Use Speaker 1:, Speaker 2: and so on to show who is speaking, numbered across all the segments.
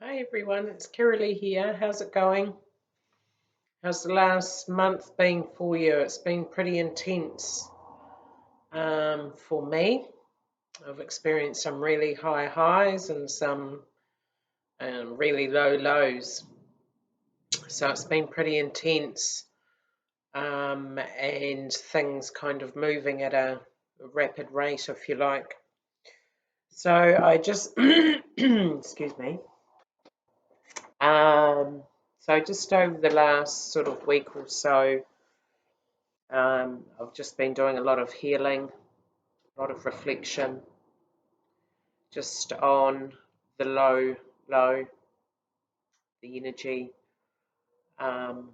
Speaker 1: Hi everyone, it's Kiralee here. How's it going? How's the last month been for you? It's been pretty intense for me. I've experienced some really high highs and some really low lows. So it's been pretty intense and things kind of moving at a rapid rate, if you like. So I just, excuse me. So just over the last sort of week or so, I've just been doing a lot of healing, a lot of reflection, just on the low, the energy. Um,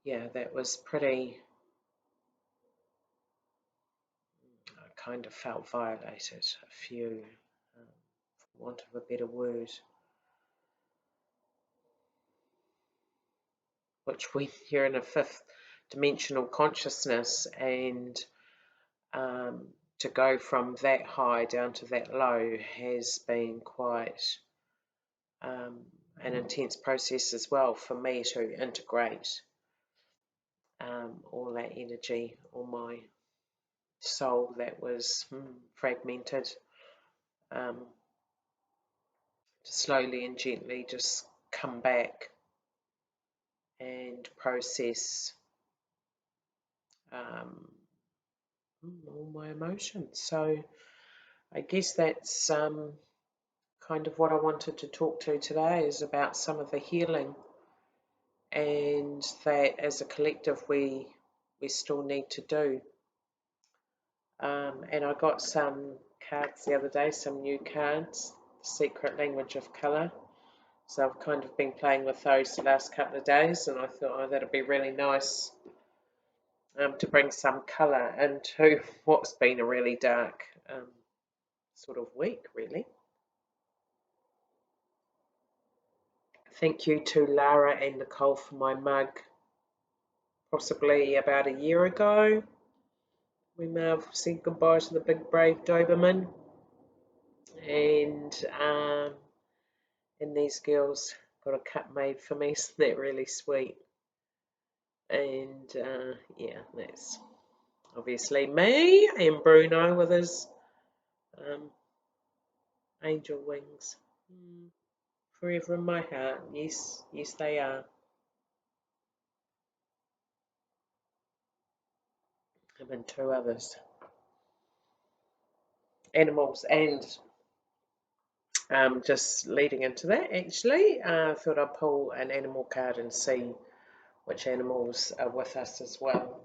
Speaker 1: yeah, that was pretty, I kind of felt violated, a few, for want of a better word, which we hear in a fifth dimensional consciousness, and um, to go from that high down to that low has been quite um, an intense process as well for me to integrate all that energy, all my soul that was fragmented, um, to slowly and gently just come back and process um, all my emotions. So I guess that's kind of what I wanted to talk to today, is about some of the healing, and that as a collective we still need to do. And I got some cards the other day, some new cards, Secret Language of Colour. So I've kind of been playing with those the last couple of days, and I thought, oh, that'd be really nice to bring some colour into what's been a really dark sort of week, really. Thank you to Lara and Nicole for my mug. Possibly about a year ago, we may have said goodbye to the big brave Doberman, and these girls got a cup made for me. Isn't that really sweet? And yeah, that's obviously me and Bruno with his um, angel wings. Forever in my heart. Yes, yes, they are. Him and two others. Animals. And just leading into that, actually, I thought I'd pull an animal card and see which animals are with us as well.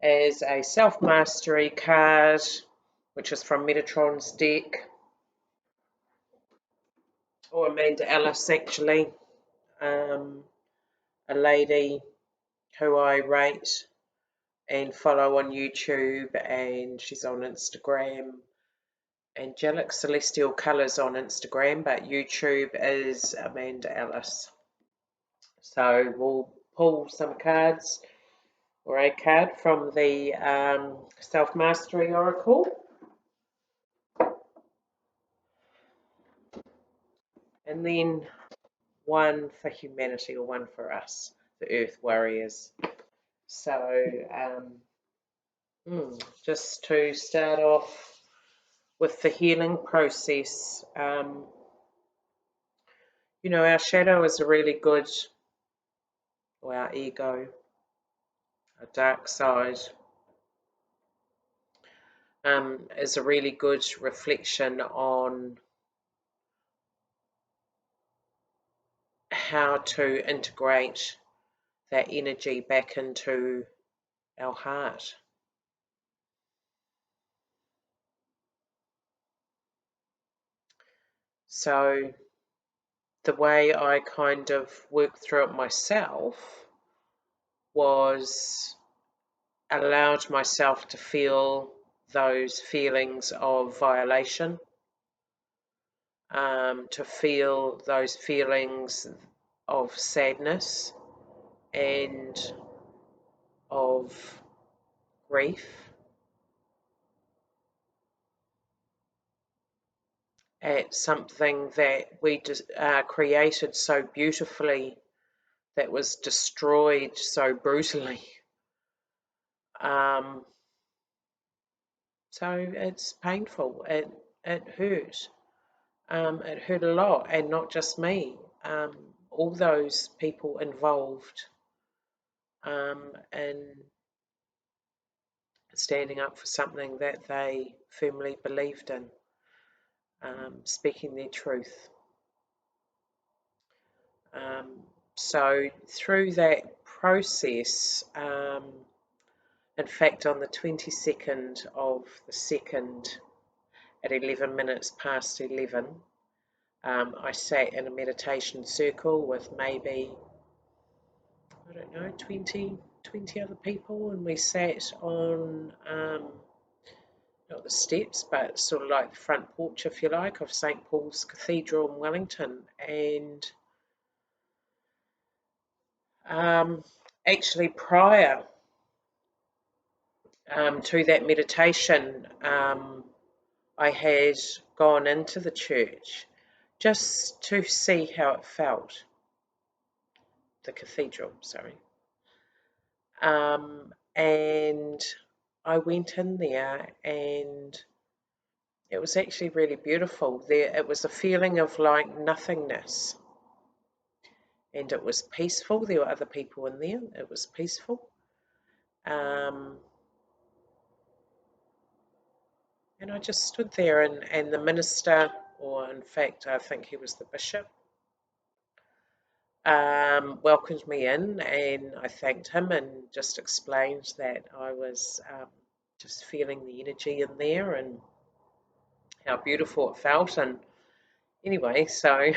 Speaker 1: As a self-mastery card, which is from Metatron's deck, or Amanda Ellis, actually, a lady who I rate and follow on YouTube, and she's on Instagram. Angelic Celestial Colours on Instagram, but YouTube is Amanda Ellis. So we'll pull some cards, or a card from the Self Mastery Oracle. And then one for humanity, or one for us, the Earth Warriors. So just to start off with the healing process, our shadow is a really good, or our ego, a dark side, is a really good reflection on how to integrate that energy back into our heart. So the way I kind of worked through it myself was allowed myself to feel those feelings of violation, to feel those feelings of sadness and of grief, at something that we created so beautifully that was destroyed so brutally. So it's painful. It hurt. It hurt a lot, and not just me. All those people involved in standing up for something that they firmly believed in, speaking their truth. So through that process, in fact, on the 22nd of the 2nd at 11 minutes past 11, I sat in a meditation circle with maybe, I don't know, 20 other people, and we sat on, not the steps, but sort of like the front porch, if you like, of St. Paul's Cathedral in Wellington. And actually prior to that meditation, I had gone into the church just to see how it felt, the cathedral, sorry. And I went in there, and it was actually really beautiful. It was a feeling of like nothingness, and it was peaceful. There were other people in there. It was peaceful. And I just stood there, and the minister, or in fact, I think he was the bishop, welcomed me in, and I thanked him and just explained that I was just feeling the energy in there and how beautiful it felt. And anyway, so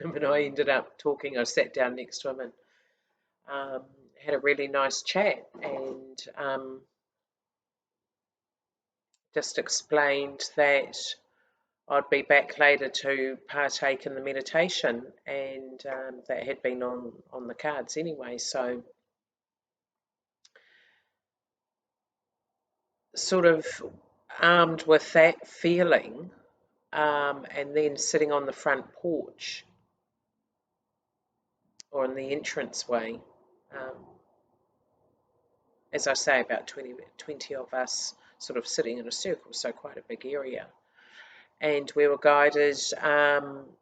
Speaker 1: when I ended up talking, I sat down next to him and had a really nice chat, and just explained that I'd be back later to partake in the meditation, and that had been on the cards anyway. So sort of armed with that feeling, and then sitting on the front porch or in the entranceway, um, as I say, about 20 of us sort of sitting in a circle, so quite a big area. And we were guided,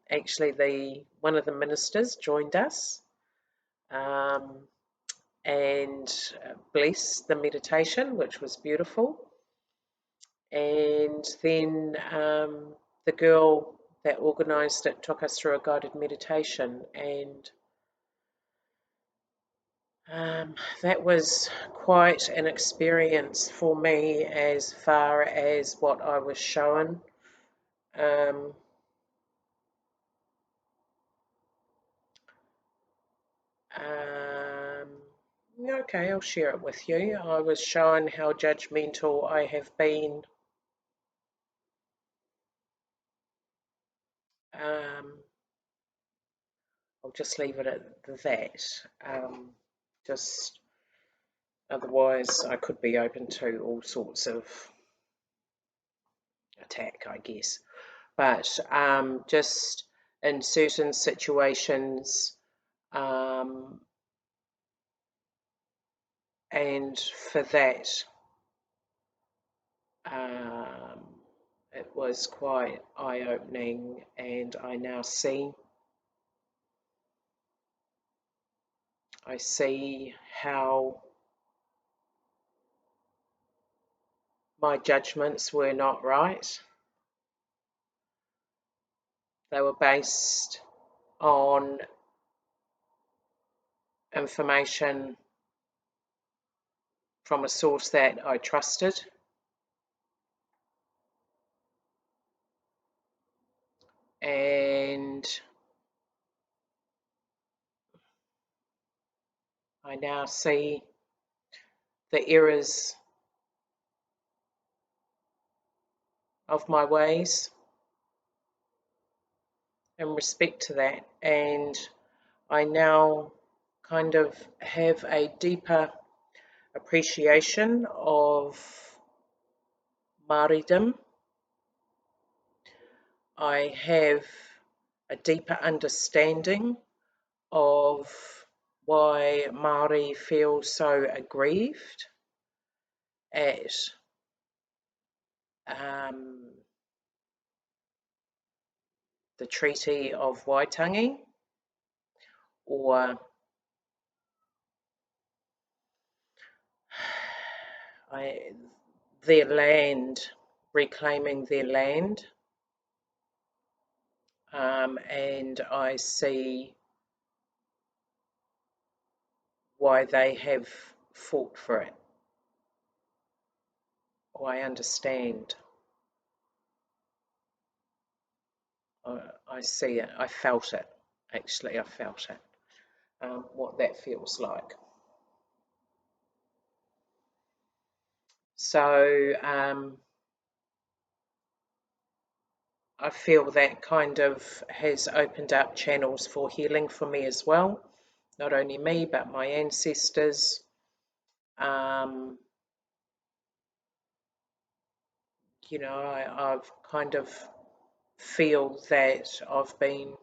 Speaker 1: actually one of the ministers joined us, and blessed the meditation, which was beautiful. And then the girl that organised it took us through a guided meditation, and that was quite an experience for me as far as what I was shown. Okay, I'll share it with you. I was shown how judgmental I have been. I'll just leave it at that. Just otherwise, I could be open to all sorts of attack, I guess. But just in certain situations, and for that, it was quite eye-opening, and I now see how my judgments were not right. They were based on information from a source that I trusted, and I now see the errors of my ways in respect to that, and I now kind of have a deeper appreciation of Māoridom, I have a deeper understanding of why Māori feel so aggrieved at the Treaty of Waitangi, or their land, reclaiming their land, and I see why they have fought for it. Or I understand. I see it. I felt it. Actually, I felt it. What that feels like. So I feel that kind of has opened up channels for healing for me as well. Not only me, but my ancestors. You know, I've kind of feel that I've been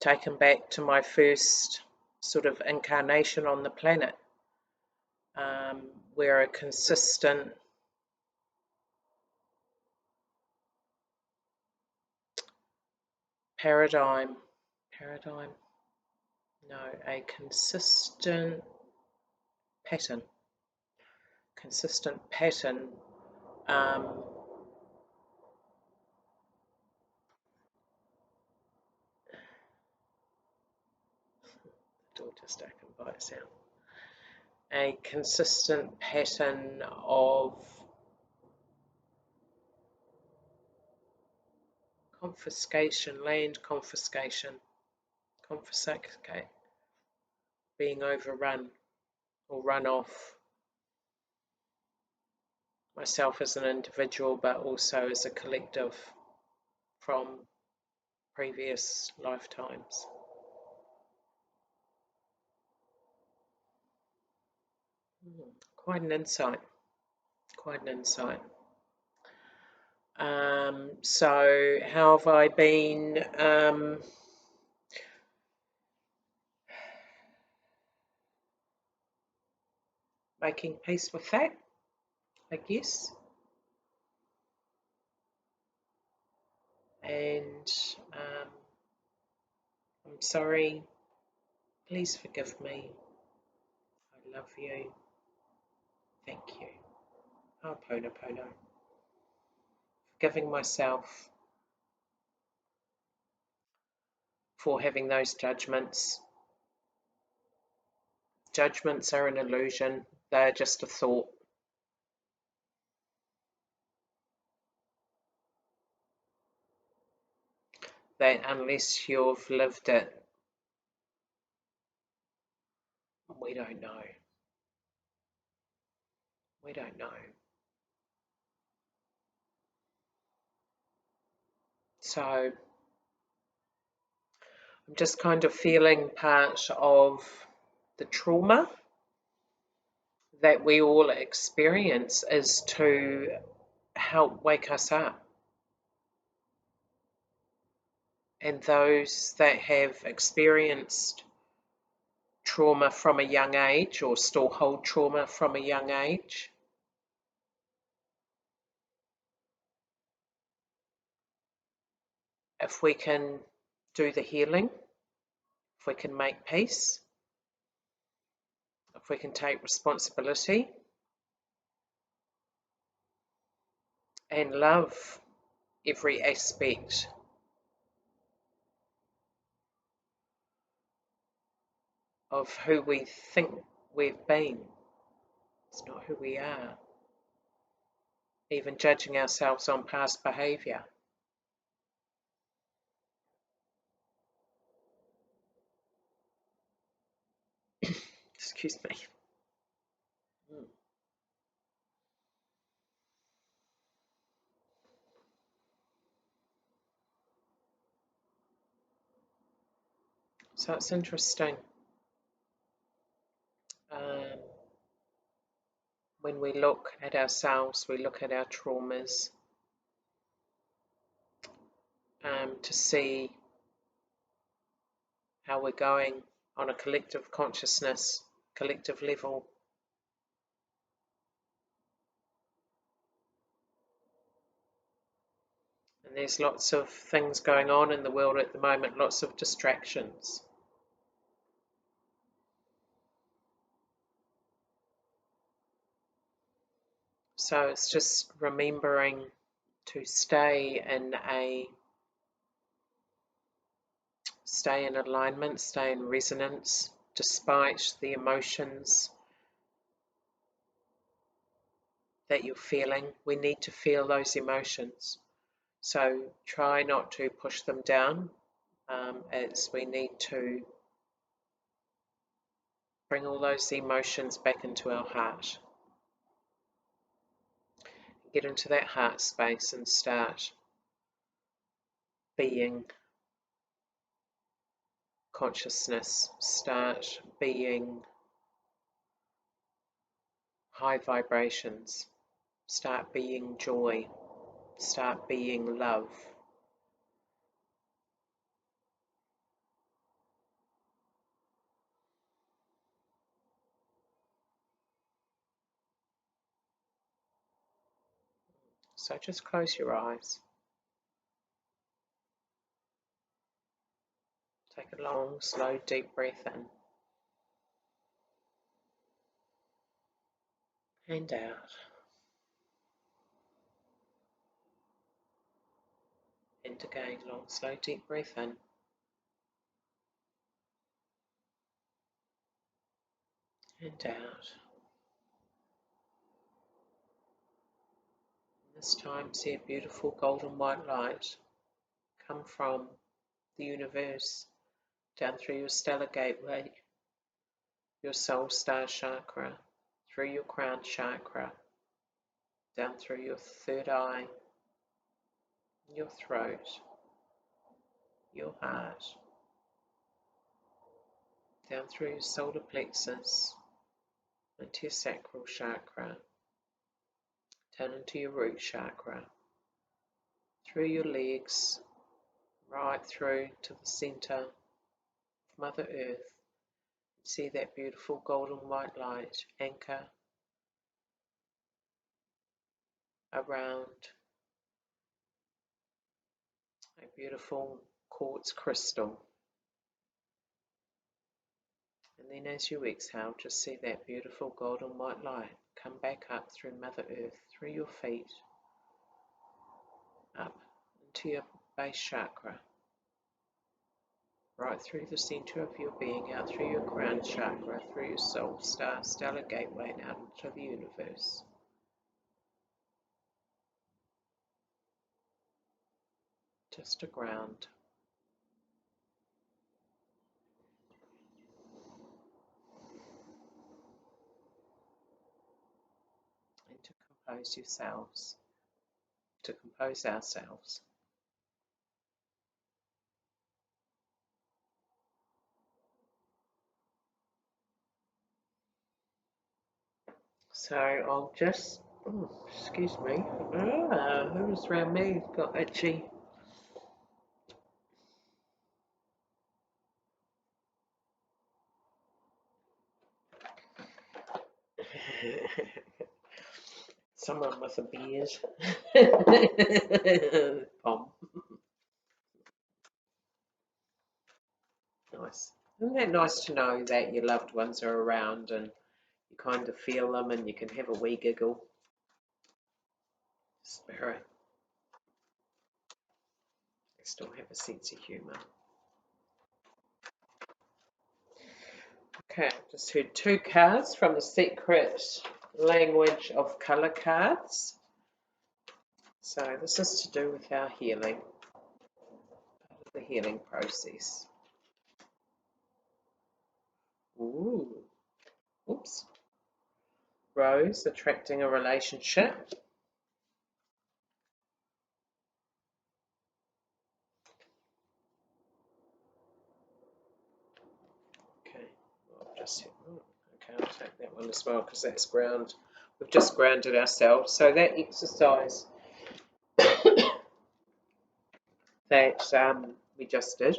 Speaker 1: taken back to my first sort of incarnation on the planet. Where a consistent paradigm, no, a consistent pattern, door just opened by itself, a consistent pattern of confiscation, land confiscation, being overrun or run off, myself as an individual, but also as a collective from previous lifetimes. Quite an insight. So how have I been making peace with that, I guess? And I'm sorry. Please forgive me. I love you. Thank you. Ho'oponopono. Forgiving myself for having those judgments. Judgments are an illusion. They're just a thought. That unless you've lived it, we don't know. We don't know. So I'm just kind of feeling part of the trauma that we all experience is to help wake us up. And those that have experienced trauma from a young age or still hold trauma from a young age, if we can do the healing, if we can make peace, if we can take responsibility and love every aspect of who we think we've been. It's not who we are. Even judging ourselves on past behaviour. Excuse me. So it's interesting. When we look at ourselves, we look at our traumas, to see how we're going on a collective consciousness, collective level. And there's lots of things going on in the world at the moment, lots of distractions. So it's just remembering to stay in alignment, stay in resonance, despite the emotions that you're feeling. We need to feel those emotions. So try not to push them down, as we need to bring all those emotions back into our heart. Get into that heart space and start being consciousness, start being high vibrations, start being joy, start being love. So just close your eyes. Take a long, slow, deep breath in and out. And again, long, slow, deep breath in and out. This time, see a beautiful golden white light come from the universe down through your stellar gateway, your soul star chakra, through your crown chakra, down through your third eye, your throat, your heart, down through your solar plexus, into your sacral chakra, down into your root chakra, through your legs, right through to the center of Mother Earth. See that beautiful golden white light anchor around a beautiful quartz crystal. And then as you exhale, just see that beautiful golden white light come back up through Mother Earth, through your feet, up into your base chakra, right through the center of your being, out through your crown chakra, through your soul star, stellar gateway, and out into the universe. Just a ground. And to compose yourselves, to compose ourselves. So I'll just, excuse me, who's around me got itchy. Someone with a beard. Pom. Nice. Isn't that nice to know that your loved ones are around and you kind of feel them and you can have a wee giggle? Spirit. They still have a sense of humour. Okay, I've just heard 2 cards from the Secret Language of Colour cards. So this is to do with our healing, the healing process. Ooh. Oops. Rose, attracting a relationship. Okay, I'll take that one as well because that's ground. We've just grounded ourselves. So that exercise that we just did.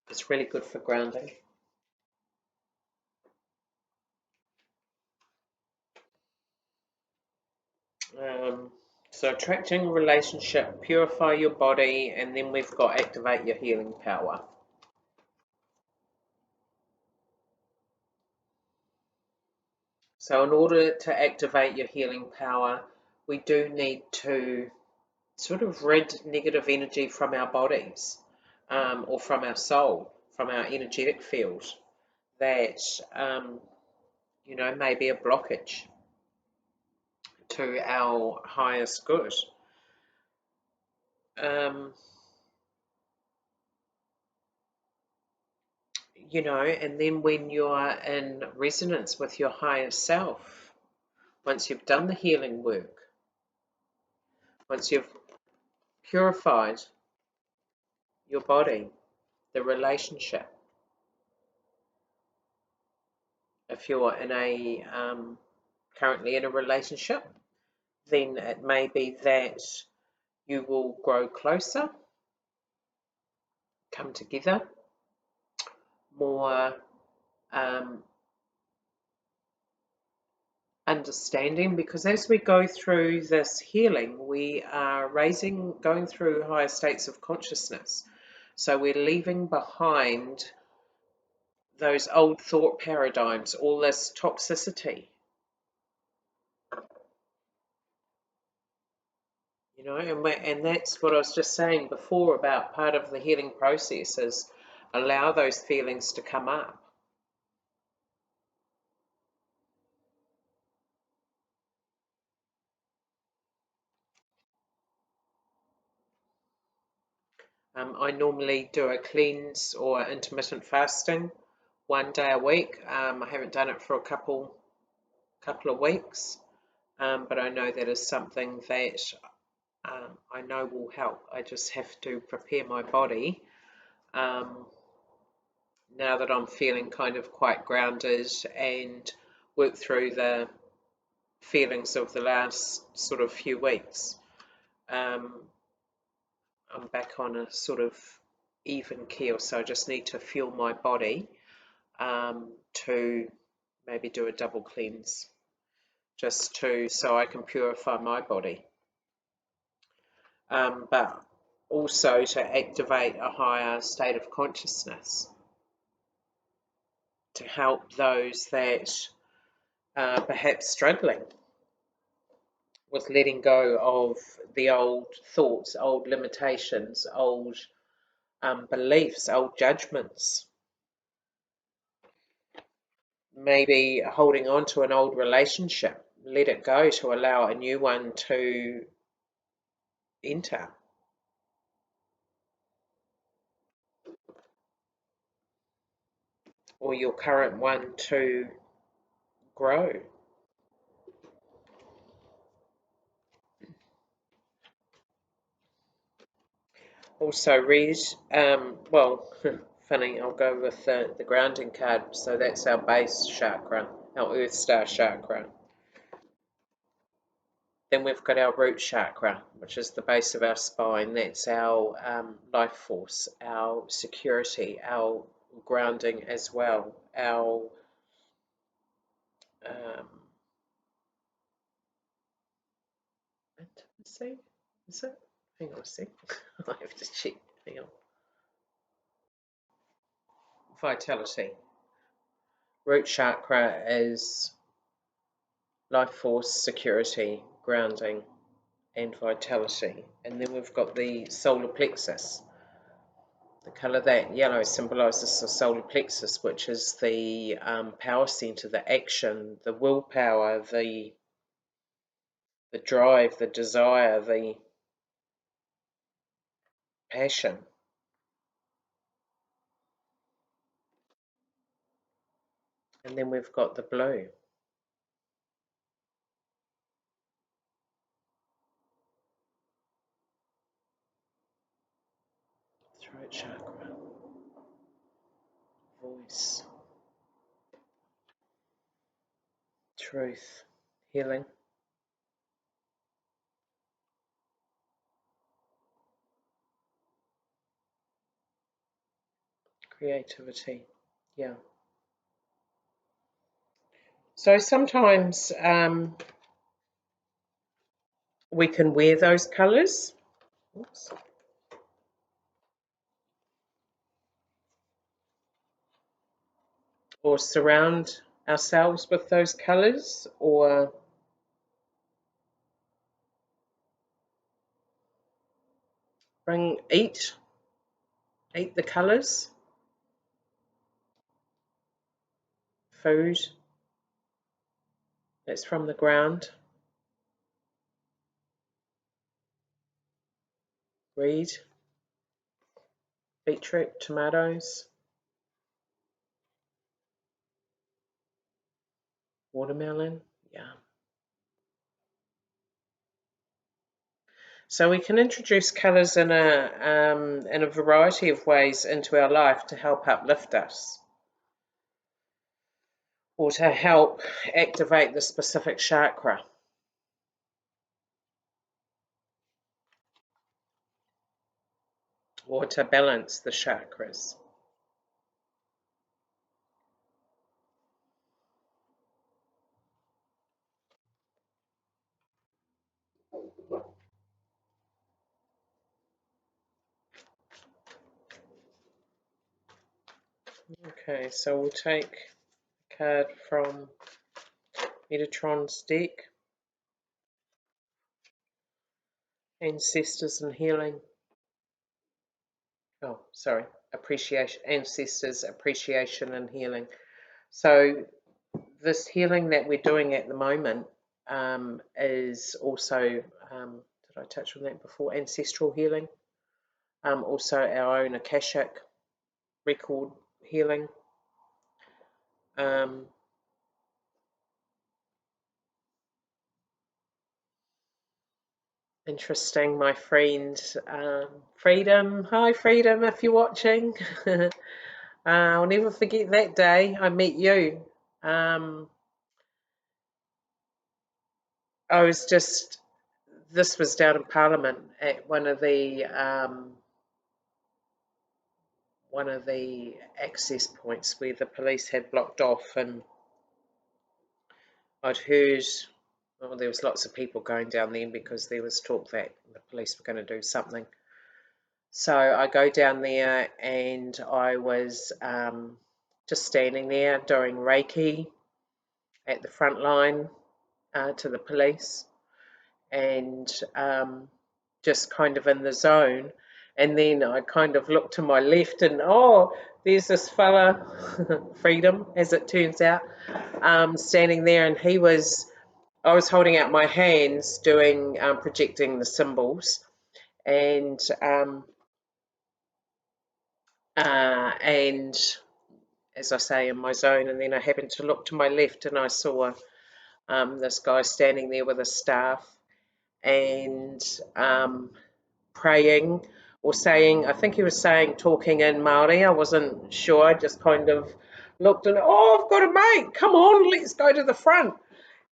Speaker 1: It's really good for grounding. So attracting relationship, purify your body, and then we've got activate your healing power. So in order to activate your healing power, we do need to sort of rid negative energy from our bodies, or from our soul, from our energetic field that may be a blockage to our highest good. And then when you're in resonance with your higher self, once you've done the healing work, once you've purified your body, the relationship, if you're in a currently in a relationship, then it may be that you will grow closer, come together, more understanding, because as we go through this healing, we are going through higher states of consciousness. So we're leaving behind those old thought paradigms, all this toxicity. And that's what I was just saying before about part of the healing process is allow those feelings to come up. I normally do a cleanse or intermittent fasting 1 day a week. I haven't done it for a couple of weeks, but I know that is something that I know will help. I just have to prepare my body now that I'm feeling kind of quite grounded and work through the feelings of the last sort of few weeks. I'm back on a sort of even keel, so I just need to fuel my body to maybe do a double cleanse, so I can purify my body, but also to activate a higher state of consciousness to help those that are perhaps struggling with letting go of the old thoughts, old limitations, old beliefs, old judgments. Maybe holding on to an old relationship, let it go to allow a new one to enter. Or your current one to grow. Also read, well, funny, I'll go with the grounding card. So that's our base chakra, our Earth Star chakra. Then we've got our root chakra, which is the base of our spine. That's our life force, our security, our grounding as well, our intimacy, is it? Hang on a sec. I have to check. Hang on. Vitality. Root chakra is life force, security, grounding, and vitality. And then we've got the solar plexus. The colour that yellow symbolises the solar plexus, which is the power centre, the action, the willpower, the drive, the desire, the passion. And then we've got the blue. Throat chakra. Voice. Truth. Healing. creativity. Yeah. So sometimes we can wear those colours. Oops. Or surround ourselves with those colours, or eat the colours, food that's from the ground, read, beetroot, tomatoes, watermelon. Yeah. So we can introduce colours in a variety of ways into our life to help uplift us, or to help activate the specific chakra, or to balance the chakras. Okay, so we'll take a card from Metatron's deck, Ancestors and Healing. Oh, sorry, Appreciation, Ancestors, Appreciation and Healing. So this healing that we're doing at the moment is also, did I touch on that before? Ancestral healing. Also our own Akashic record healing. Interesting, my friend. Freedom. Hi, Freedom, if you're watching. I'll never forget that day I met you. I was just, this was down in Parliament at one of the access points where the police had blocked off, and I'd heard, well, there was lots of people going down there because there was talk that the police were going to do something. So I go down there and I was just standing there doing Reiki at the front line to the police, and just kind of in the zone. And then I kind of looked to my left, and oh, there's this fella, Freedom, as it turns out, standing there, and I was holding out my hands doing, projecting the symbols, and as I say, in my zone. And then I happened to look to my left, and I saw this guy standing there with a staff and praying or saying, I think he was saying, talking in Māori. I wasn't sure. I just kind of looked and, oh, I've got a mate. Come on, let's go to the front.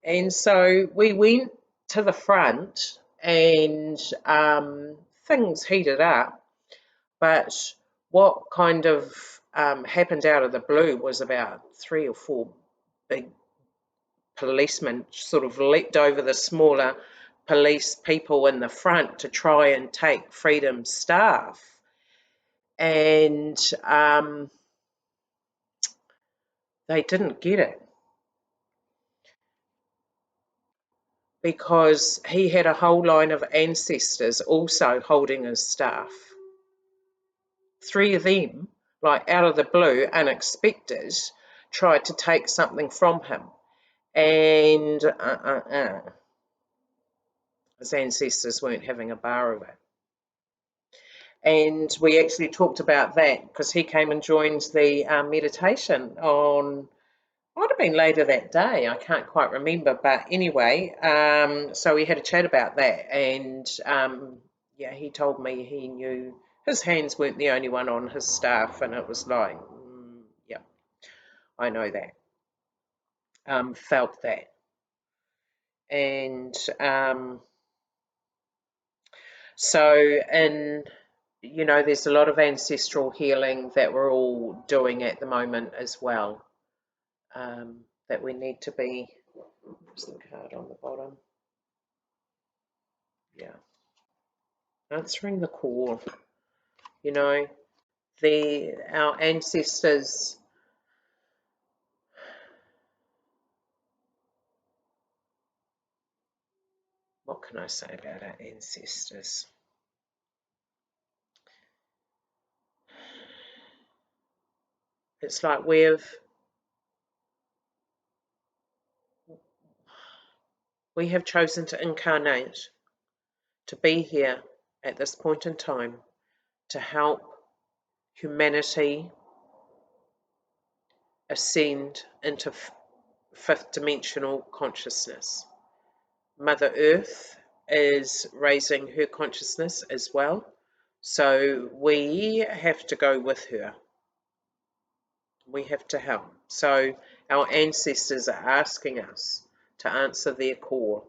Speaker 1: And so we went to the front, and things heated up. But what kind of happened out of the blue was about 3 or 4 big policemen sort of leapt over the smaller police people in the front to try and take Freedom's staff. And they didn't get it, because he had a whole line of ancestors also holding his staff. 3 of them, like out of the blue, unexpected, tried to take something from him. And his ancestors weren't having a bar of it. And we actually talked about that because he came and joined the meditation on, might have been later that day, I can't quite remember, but anyway, so we had a chat about that, and yeah, he told me he knew his hands weren't the only one on his staff, and it was like, yeah, I know that, felt that. And so in you know, there's a lot of ancestral healing that we're all doing at the moment as well, that we need to be. Where's the card on the bottom? Yeah. Answering the call. You know, our ancestors, what can I say about our ancestors? It's like we have chosen to incarnate, to be here at this point in time, to help humanity ascend into fifth dimensional consciousness. Mother Earth is raising her consciousness as well, so we have to go with her. We have to help. So our ancestors are asking us to answer their call,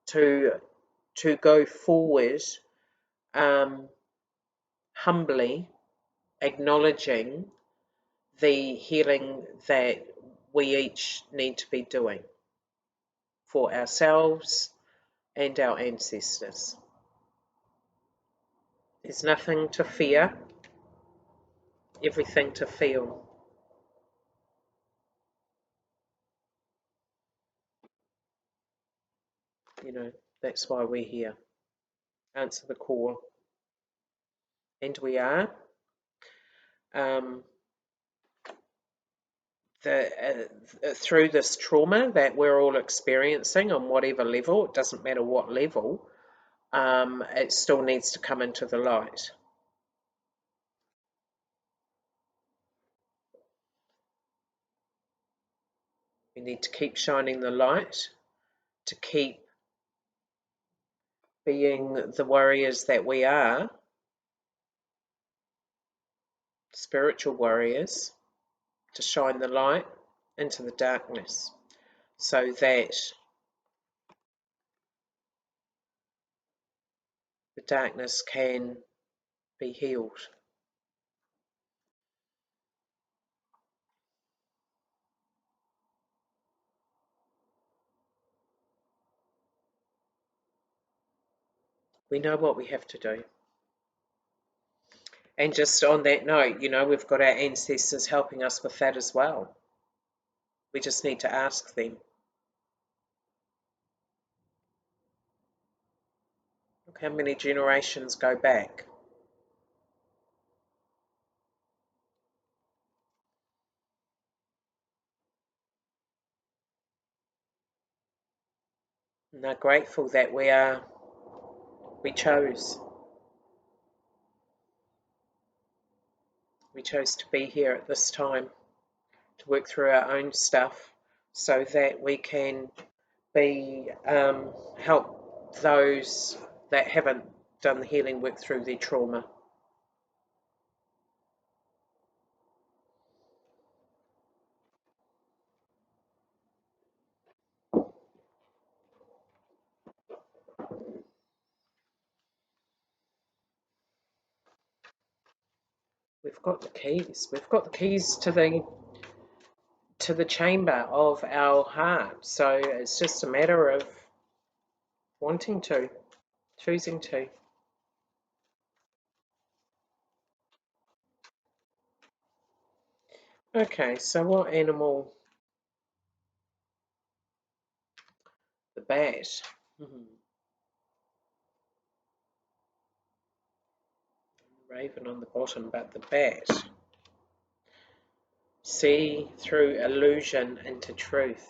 Speaker 1: to go forward, humbly acknowledging the healing that we each need to be doing for ourselves and our ancestors. There's nothing to fear, everything to feel. You know, that's why we're here. Answer the call. And we are. Through this trauma that we're all experiencing on whatever level, it doesn't matter what level, it still needs to come into the light. We need to keep shining the light, to keep being the warriors that we are, spiritual warriors, to shine the light into the darkness so that the darkness can be healed. We know what we have to do. And just on that note, you know, we've got our ancestors helping us with that as well. We just need to ask them. Look how many generations go back. And they're grateful that we chose. We chose to be here at this time, to work through our own stuff so that we can be help those that haven't done the healing work through their trauma. We've got the keys. We've got the keys to the chamber of our heart. So it's just a matter of wanting to, choosing to. Okay, so what animal? The bat. Raven on the bottom, but the bat. See through illusion into truth.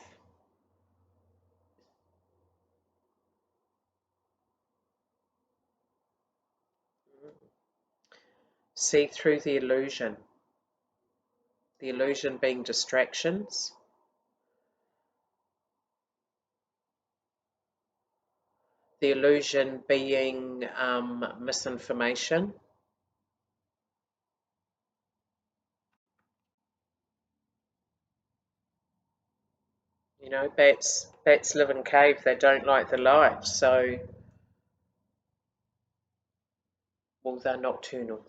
Speaker 1: See through the illusion being distractions, the illusion being misinformation. You know, bats live in cave, they don't like the light, so Well, they're nocturnal,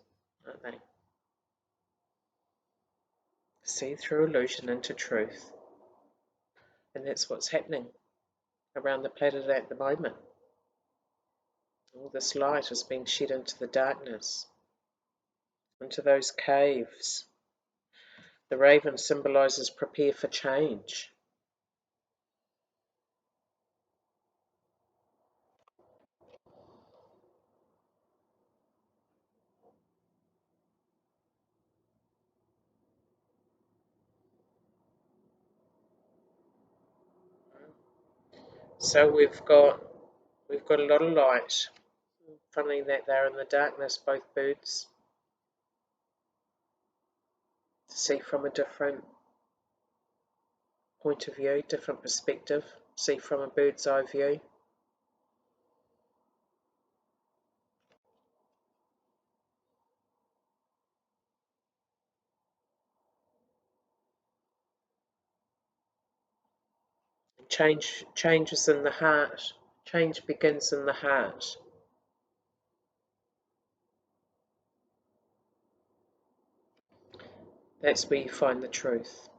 Speaker 1: aren't they? See through illusion into truth. And that's what's happening around the planet at the moment. All this light is being shed into the darkness, into those caves. The raven symbolises prepare for change. So we've got a lot of light. Funny that they're in the darkness, both birds. To see from a different point of view, different perspective, see from a bird's eye view. Changes in the heart. Change begins in the heart. That's where you find the truth.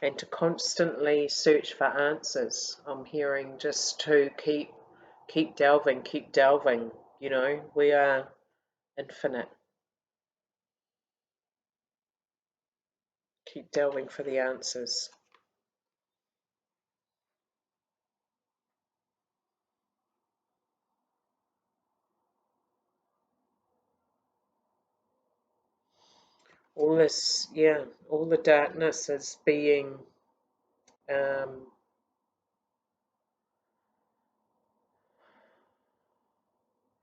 Speaker 1: And to constantly search for answers. I'm hearing just to keep delving, keep delving. You know, we are infinite. Keep delving for the answers. All this, yeah, all the darkness is being um,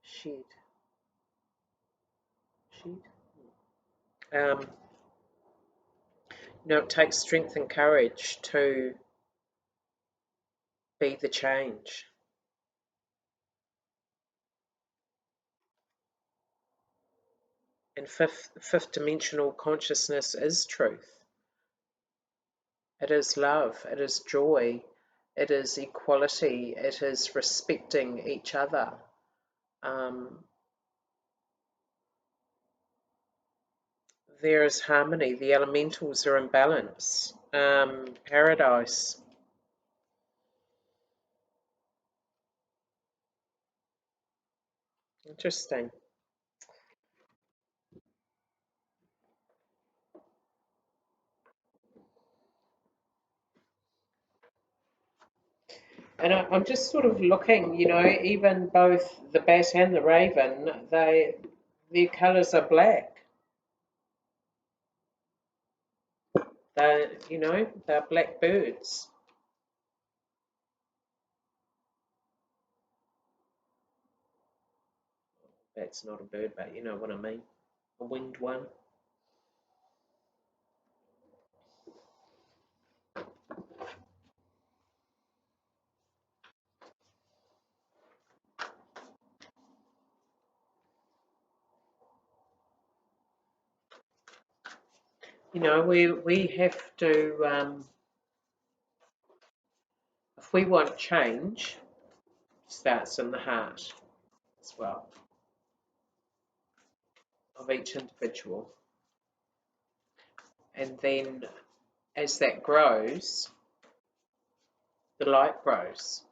Speaker 1: shed. Shed? Um, it takes strength and courage to be the change. And fifth dimensional consciousness is truth. It is love, it is joy, it is equality, it is respecting each other. There is harmony, the elementals are in balance. Paradise. Interesting. And I'm just sort of looking, you know, even both the bat and the raven, their colours are black. They're black birds. That's not a bird, but you know what I mean. A winged one. You know, we have to, if we want change, starts in the heart as well of each individual. And then as that grows, the light grows.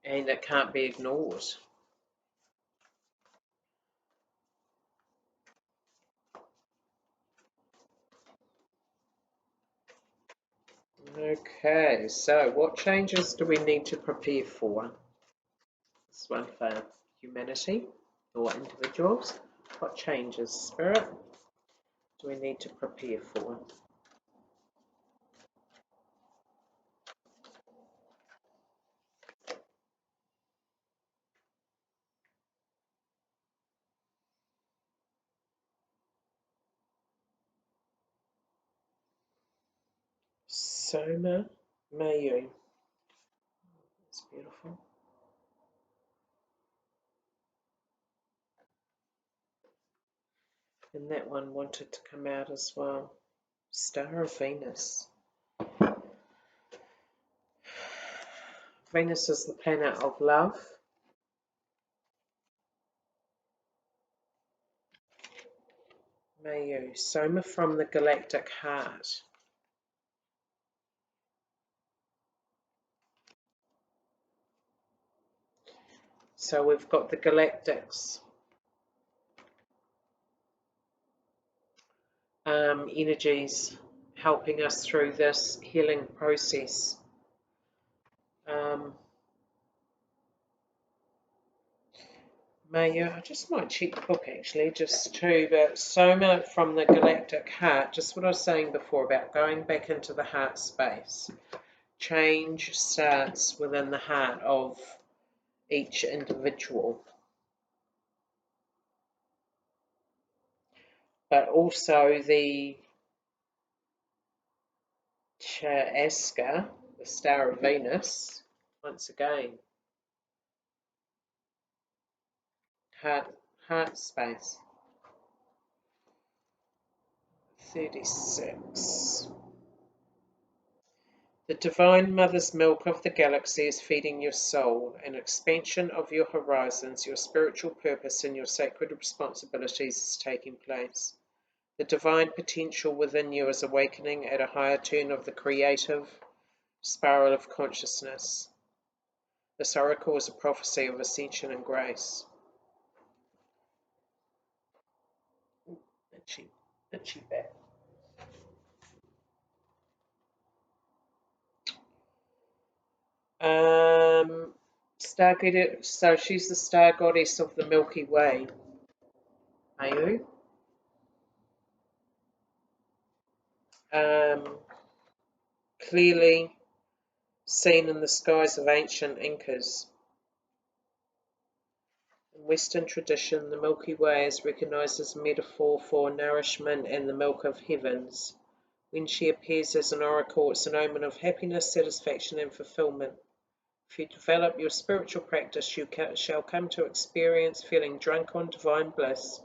Speaker 1: And it can't be ignored. Okay, so what changes do we need to prepare for? This one for humanity or individuals. What changes, Spirit, do we need to prepare for? Soma Mayu. It's beautiful. And that one wanted to come out as well. Star of Venus. Venus is the planet of love. Mayu, Soma from the galactic heart. So we've got the galactics energies helping us through this healing process. Mayu, I just might check the book actually, just to, but Soma from the galactic heart, just what I was saying before about going back into the heart space. Change starts within the heart of each individual. But also the Chaska, the star of Venus, once again, heart space. 36. The Divine Mother's milk of the galaxy is feeding your soul, an expansion of your horizons, your spiritual purpose and your sacred responsibilities is taking place. The divine potential within you is awakening at a higher turn of the creative spiral of consciousness. This oracle is a prophecy of ascension and grace. Itchy back. Star, so she's the star goddess of the Milky Way. Mayu. Clearly seen in the skies of ancient Incas. In Western tradition, the Milky Way is recognized as a metaphor for nourishment and the milk of heavens. When she appears as an oracle, it's an omen of happiness, satisfaction, and fulfillment. If you develop your spiritual practice, you shall come to experience feeling drunk on divine bliss,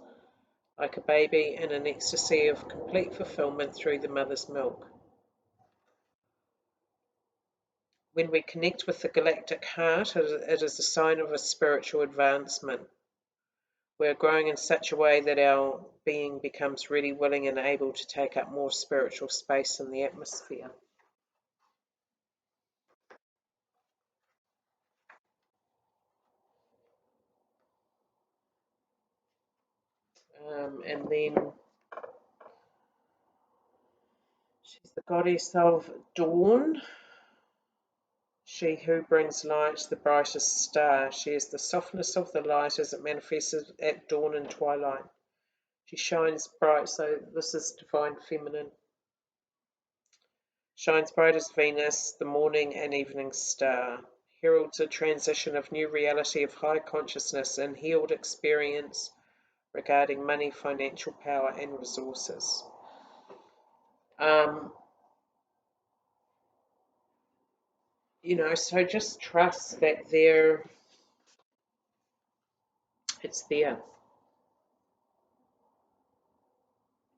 Speaker 1: like a baby in an ecstasy of complete fulfillment through the mother's milk. When we connect with the galactic heart, it is a sign of a spiritual advancement. We're growing in such a way that our being becomes ready, willing, and able to take up more spiritual space in the atmosphere. And then she's the goddess of dawn. She who brings light, the brightest star. She is the softness of the light as it manifests at dawn and twilight. She shines bright, so this is divine feminine. Shines bright as Venus, the morning and evening star. Heralds a transition of new reality of high consciousness and healed experience regarding money, financial power, and resources. So just trust that it's there.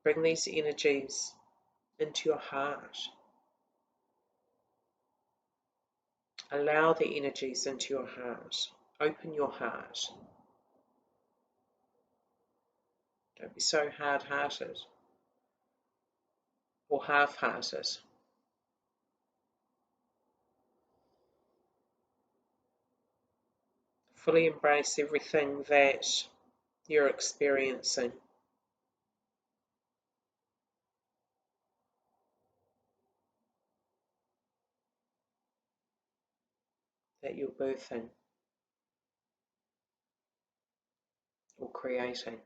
Speaker 1: Bring these energies into your heart. Allow the energies into your heart. Open your heart. Don't be so hard-hearted or half-hearted. Fully embrace everything that you're experiencing. That you're birthing or creating.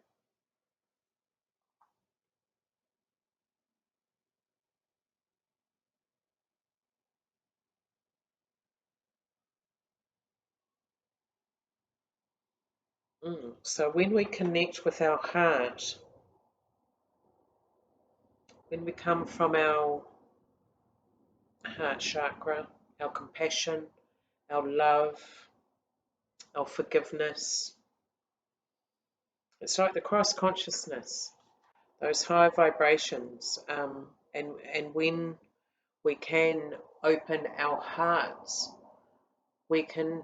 Speaker 1: So when we connect with our heart, when we come from our heart chakra, our compassion, our love, our forgiveness, it's like the cross consciousness. those high vibrations, and when we can open our hearts, we can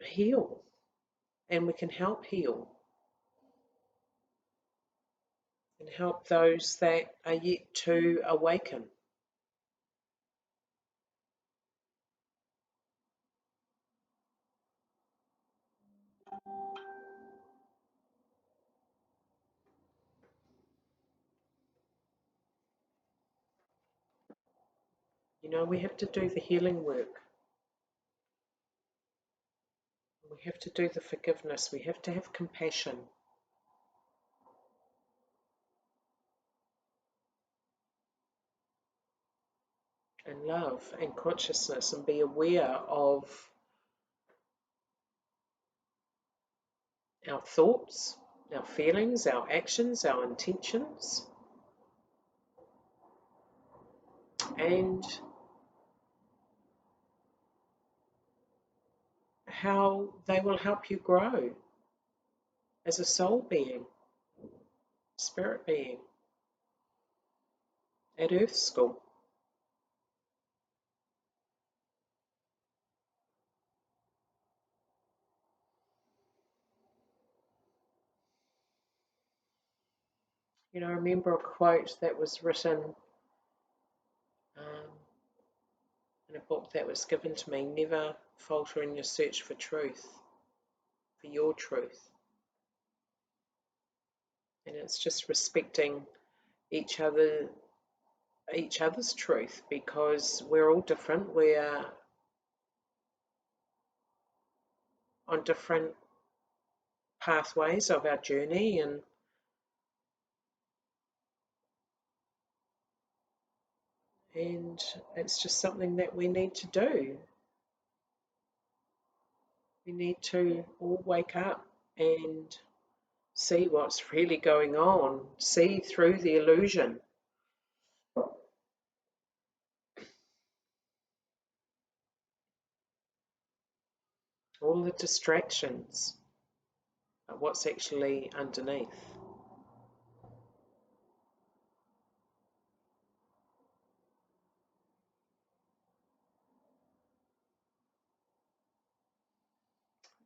Speaker 1: heal, and we can help heal and help those that are yet to awaken. You know, we have to do the healing work. We have to do the forgiveness. We have to have compassion. And love and consciousness, and be aware of our thoughts, our feelings, our actions, our intentions, and how they will help you grow as a soul being, spirit being at Earth School. You know, I remember a quote that was written in a book that was given to me: never falter in your search for truth, for your truth. And it's just respecting each other's truth, because we're all different. We're on different pathways of our journey, and it's just something that we need to do. We need to all wake up and see what's really going on, see through the illusion. All the distractions of what's actually underneath.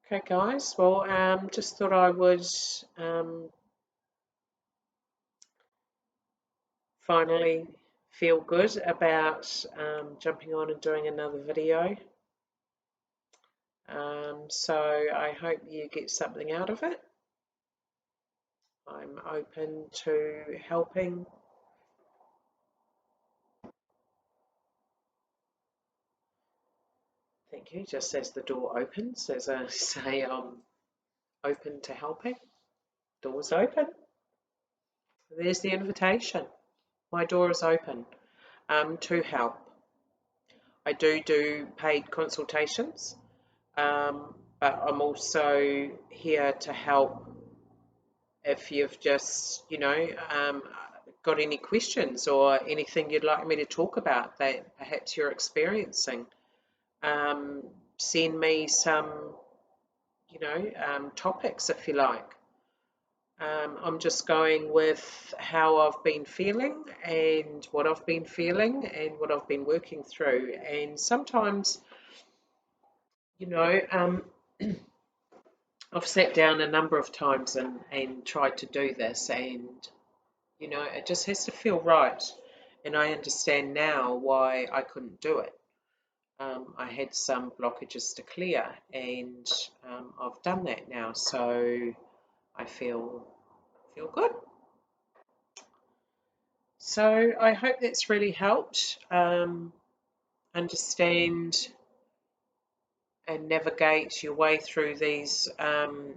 Speaker 1: Okay, guys, well, just thought I would finally feel good about jumping on and doing another video. So I hope you get something out of it. I'm open to helping. Thank you. Just as the door opens, as I say, I'm open to helping. Door's open. There's the invitation. My door is open to help. I do paid consultations, but I'm also here to help if you've just, got any questions or anything you'd like me to talk about that perhaps you're experiencing. Send me some, topics if you like. I'm just going with how I've been feeling and what I've been feeling and what I've been working through. And sometimes, I've sat down a number of times and tried to do this, and, it just has to feel right. And I understand now why I couldn't do it. I had some blockages to clear, and I've done that now, so I feel good. So I hope that's really helped understand and navigate your way through these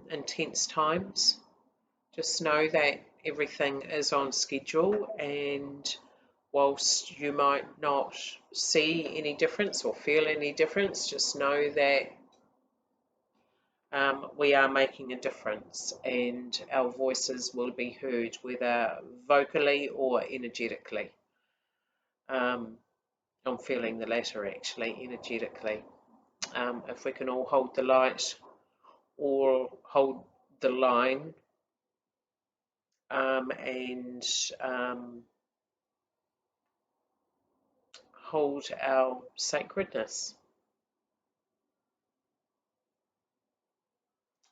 Speaker 1: intense times. Just know that everything is on schedule, and whilst you might not see any difference or feel any difference, just know that we are making a difference, and our voices will be heard, whether vocally or energetically. I'm feeling the latter, actually, energetically. If we can all hold the light or hold the line and hold our sacredness,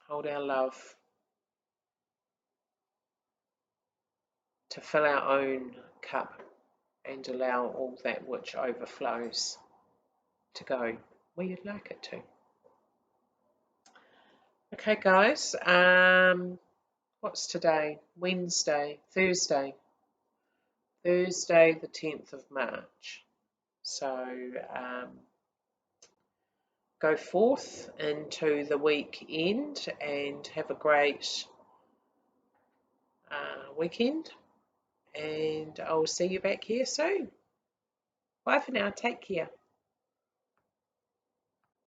Speaker 1: hold our love, to fill our own cup and allow all that which overflows to go where you'd like it to. Okay, guys, what's today? Thursday the 10th of March. So go forth into the weekend and have a great weekend, and I'll see you back here soon. Bye for now. Take care.